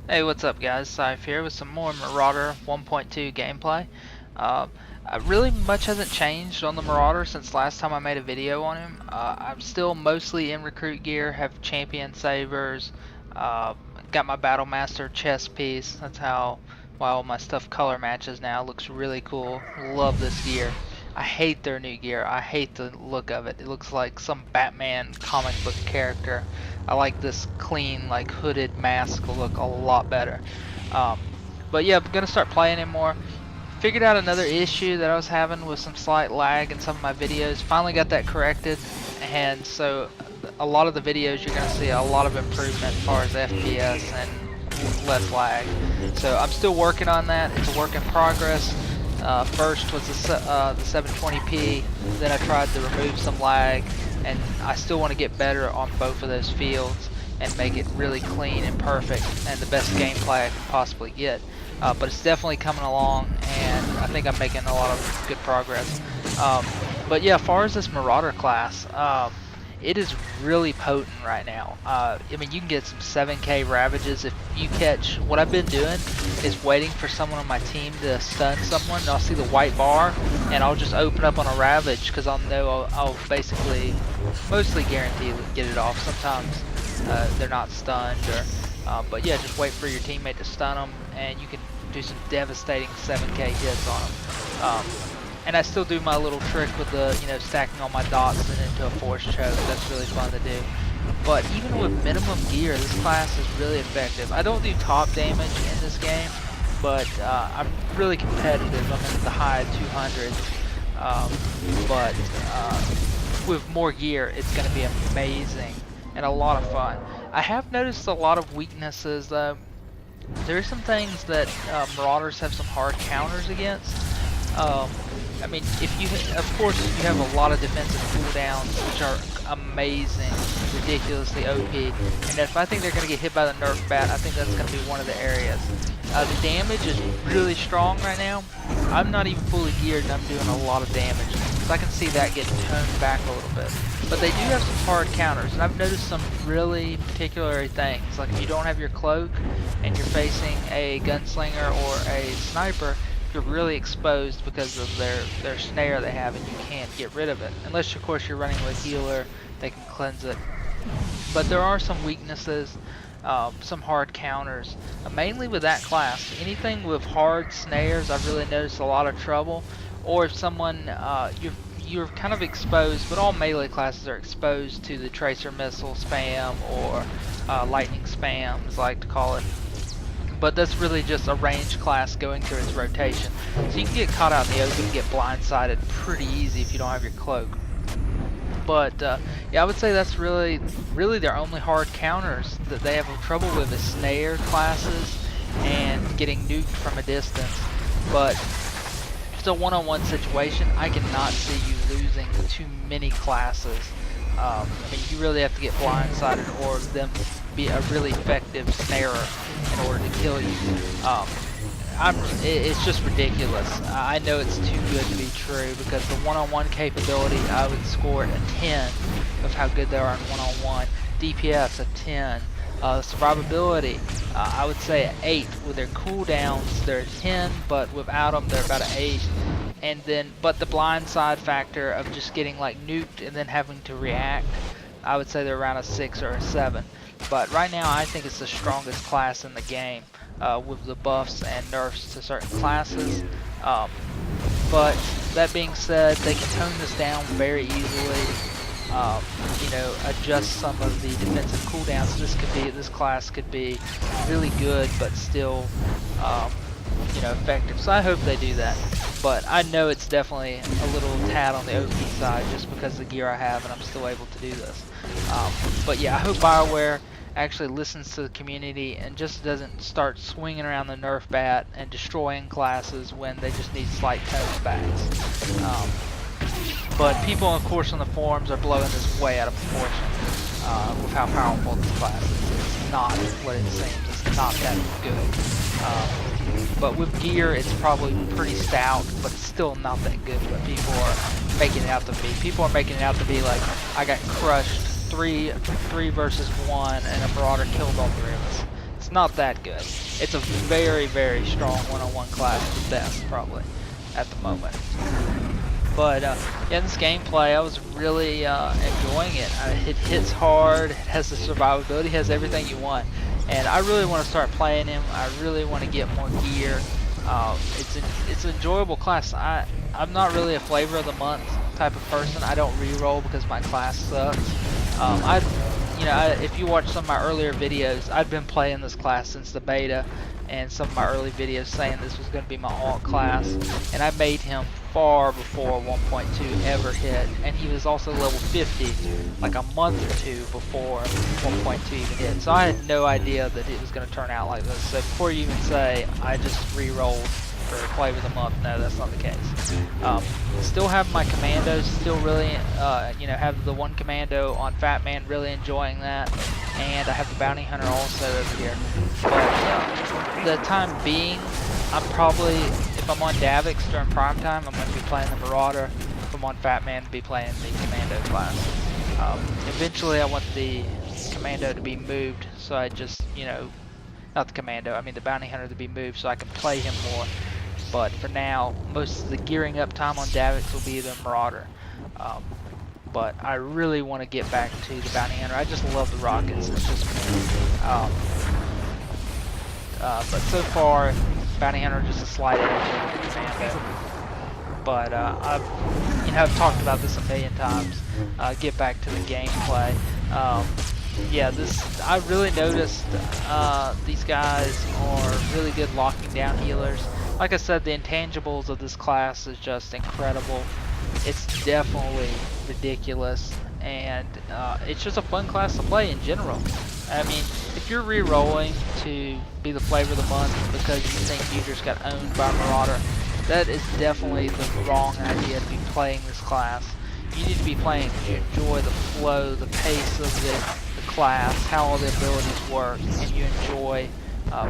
Hey, what's up guys? Scythe here with some more Marauder 1.2 gameplay. Uh, really much hasn't changed on the Marauder since last time I made a video on him. I'm still mostly in recruit gear, have champion sabers, uh, got my Battlemaster chest piece. That's how why all my stuff color matches now. Looks really cool. Love this gear. I hate their new gear. I hate the look of it. It looks like some Batman comic book character. I like this clean, like hooded mask look a lot better. Um, but yeah, I'm gonna start playing him more. Figured out another issue that I was having with some slight lag in some of my videos. Finally got that corrected, and so a lot of the videos you're gonna see a lot of improvement as far as FPS and less lag. So I'm still working on that. It's a work in progress. First was the 720p, then I tried to remove some lag, and I still want to get better on both of those fields and make it really clean and perfect and the best gameplay I can possibly get. But it's definitely coming along, and I think I'm making a lot of good progress. But yeah, as far as this Marauder class, it is really potent right now. I mean, you can get some 7K ravages if you catch. What I've been doing is waiting for someone on my team to stun someone, and I'll see the white bar, and I'll just open up on a ravage because I'll know I'll basically mostly guarantee to get it off. Sometimes they're not stunned, or but yeah, just wait for your teammate to stun them, and you can do some devastating 7K hits on them. And I still do my little trick with the, stacking all my dots and into a force choke. That's really fun to do. But even with minimum gear, this class is really effective. I don't do top damage in this game, but I'm really competitive. I'm in the high 200s. But with more gear, it's going to be amazing and a lot of fun. I have noticed a lot of weaknesses, though. There are some things that Marauders have some hard counters against. I mean, of course, you have a lot of defensive cooldowns, which are amazing, ridiculously OP. And if I think they're going to get hit by the Nerf bat, I think that's going to be one of the areas. The damage is really strong right now. I'm not even fully geared, and I'm doing a lot of damage. So I can see that getting toned back a little bit. But they do have some hard counters, and I've noticed some really particular things. Like if you don't have your cloak, and you're facing a gunslinger or a sniper, you're really exposed because of their snare they have, and you can't get rid of it unless of course you're running with healer. They can cleanse it, but there are some weaknesses, some hard counters, mainly with that class. Anything with hard snares, I've really noticed a lot of trouble. Or if someone you're kind of exposed, but all melee classes are exposed to the tracer missile spam or lightning spam, as I like to call it. But that's really just a ranged class going through its rotation. So you can get caught out in the open and get blindsided pretty easy if you don't have your cloak. But yeah, I would say that's really their only hard counters that they have trouble with is snare classes and getting nuked from a distance. But if it's a one-on-one situation, I cannot see you losing too many classes. I mean, you really have to get blindsided or them be a really effective snarer in order to kill you. It's just ridiculous. I know it's too good to be true because the one-on-one capability, I would score a 10 of how good they are in one-on-one. DPS a 10. Survivability, I would say an 8. With their cooldowns, they're a 10, but without them, they're about an 8. And then, but the blindside factor of just getting like nuked and then having to react, I would say they're around a 6 or a 7. But right now, I think it's the strongest class in the game, with the buffs and nerfs to certain classes. But that being said, they can tone this down very easily. Adjust some of the defensive cooldowns. This class could be really good, but still, effective. So I hope they do that. But I know it's definitely a little tad on the OP side just because of the gear I have, and I'm still able to do this. But yeah, I hope BioWare actually listens to the community and just doesn't start swinging around the Nerf bat and destroying classes when they just need slight tone backs. But people, of course, on the forums are blowing this way out of proportion with how powerful this class is. It's not what it seems. It's not that good. But with gear, it's probably pretty stout, but it's still not that good. But people are making it out to be. People are making it out to be like, I got crushed 3 versus 1, and a Marauder killed all 3 of us. It's not that good. It's a very, very strong one-on-one class, the best probably at the moment. But yeah, this gameplay, I was really enjoying it. It hits hard, it has the survivability, it has everything you want. And I really want to start playing him. I really want to get more gear. It's an enjoyable class. I'm not really a flavor of the month type of person. I don't re-roll because my class sucks. If you watch some of my earlier videos, I'd been playing this class since the beta, and some of my early videos saying this was going to be my alt class, and I made him far before 1.2 ever hit, and he was also level 50 like a month or two before 1.2 even hit, so I had no idea that it was going to turn out like this. So before you even say I just re-rolled for flavor of the month, no, that's not the case. Still have my commandos, still really have the one commando on Fat Man, really enjoying that, and I have the bounty hunter also over here. But the time being, I'm probably, if I'm on Davix during prime time, I'm going to be playing the Marauder. If I'm on Fat Man, I'll be playing the commando class. Eventually I want the commando to be moved, so I just, not the commando, I mean the bounty hunter to be moved so I can play him more. But for now, most of the gearing up time on Davix will be the Marauder. But I really want to get back to the bounty hunter. I just love the rockets. It's just but so far, bounty hunter just a slight edge over the commando. But I've talked about this a million times. Get back to the gameplay. Yeah, I really noticed these guys are really good locking down healers. Like I said, the intangibles of this class is just incredible. It's definitely ridiculous, and it's just a fun class to play in general. I mean, if you're re-rolling to be the flavor of the month because you think you just got owned by Marauder, that is definitely the wrong idea to be playing this class. You need to be playing because you enjoy the flow, the pace of the class, how all the abilities work, and you enjoy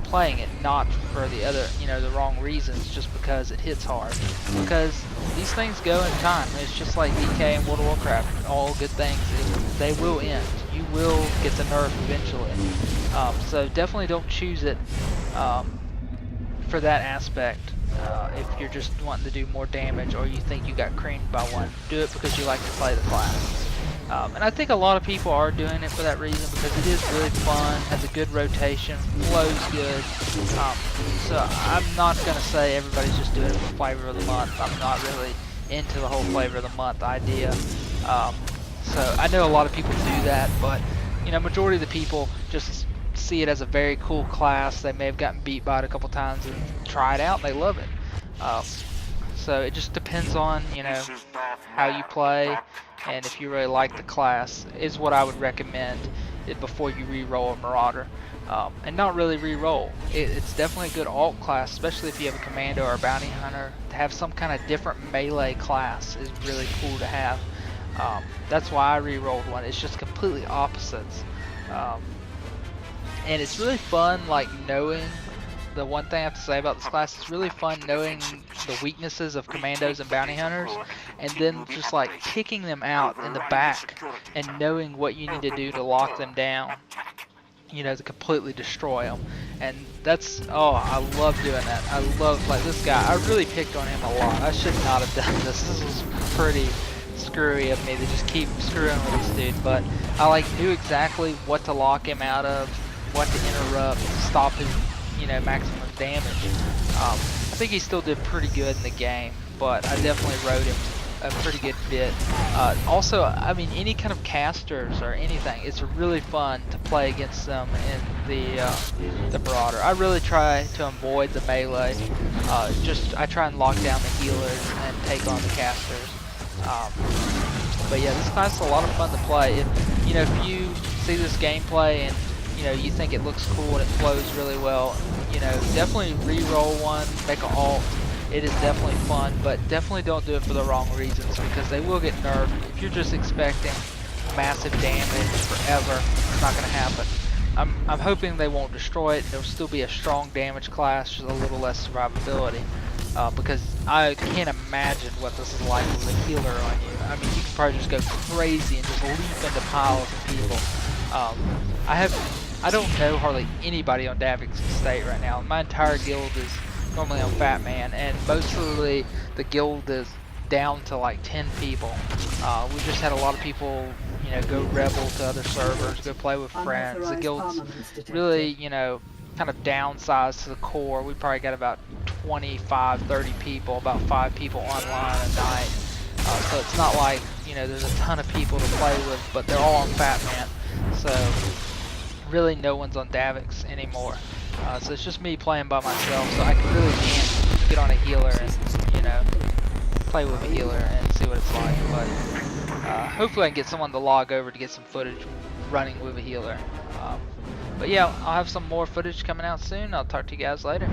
playing it, not for the other, the wrong reasons, just because it hits hard. Because these things go in time. It's just like DK and World of Warcraft. All good things, they will end. You will get the nerf eventually. So definitely don't choose it for that aspect. If you're just wanting to do more damage or you think you got creamed by one, do it because you like to play the class. And I think a lot of people are doing it for that reason because it is really fun, has a good rotation, flows good. So I'm not going to say everybody's just doing it for flavor of the month. I'm not really into the whole flavor of the month idea. So I know a lot of people do that, but majority of the people just see it as a very cool class. They may have gotten beat by it a couple times and try it out and they love it. So it just depends on how you play, and if you really like the class is what I would recommend before you re-roll a Marauder. And not really re-roll. It's definitely a good alt class, especially if you have a commando or a bounty hunter. To have some kind of different melee class is really cool to have. That's why I re-rolled one. It's just completely opposites. And it's really fun, like, knowing, the one thing I have to say about this class, it's really fun knowing the weaknesses of commandos and bounty hunters, and then just like picking them out in the back and knowing what you need to do to lock them down, to completely destroy them. And that's, I love doing that. I love, like, this guy, I really picked on him a lot. I should not have done this. This was pretty screwy of me to just keep screwing with this dude, but I knew exactly what to lock him out of, what to interrupt, to stop his maximum damage. I think he still did pretty good in the game, but I definitely rode him a pretty good bit. Also, I mean, any kind of casters or anything, it's really fun to play against them in the Marauder. I really try to avoid the melee. I try and lock down the healers and take on the casters. But yeah, this class is a lot of fun to play. If you see this gameplay and you think it looks cool and it flows really well, definitely re-roll one, make an alt. It is definitely fun, but definitely don't do it for the wrong reasons because they will get nerfed. If you're just expecting massive damage forever, it's not going to happen. I'm hoping they won't destroy it. There'll still be a strong damage class, just a little less survivability. Because I can't imagine what this is like with a healer on you. I mean, you can probably just go crazy and just leap into piles of people. I have I don't know hardly anybody on Davix Estate right now. My entire guild is normally on Fat Man, and mostly the guild is down to like 10 people. We just had a lot of people, you know, go rebel to other servers, go play with friends. The guild's really, you know, kind of downsized to the core. We probably got about 25, 30 people, about 5 people online a night. So it's not like, you know, there's a ton of people to play with, but they're all on Fat Man. So really no one's on Davix anymore. So it's just me playing by myself, so I really can't get on a healer and, you know, play with a healer and see what it's like. But hopefully I can get someone to log over to get some footage running with a healer. But yeah, I'll have some more footage coming out soon. I'll talk to you guys later.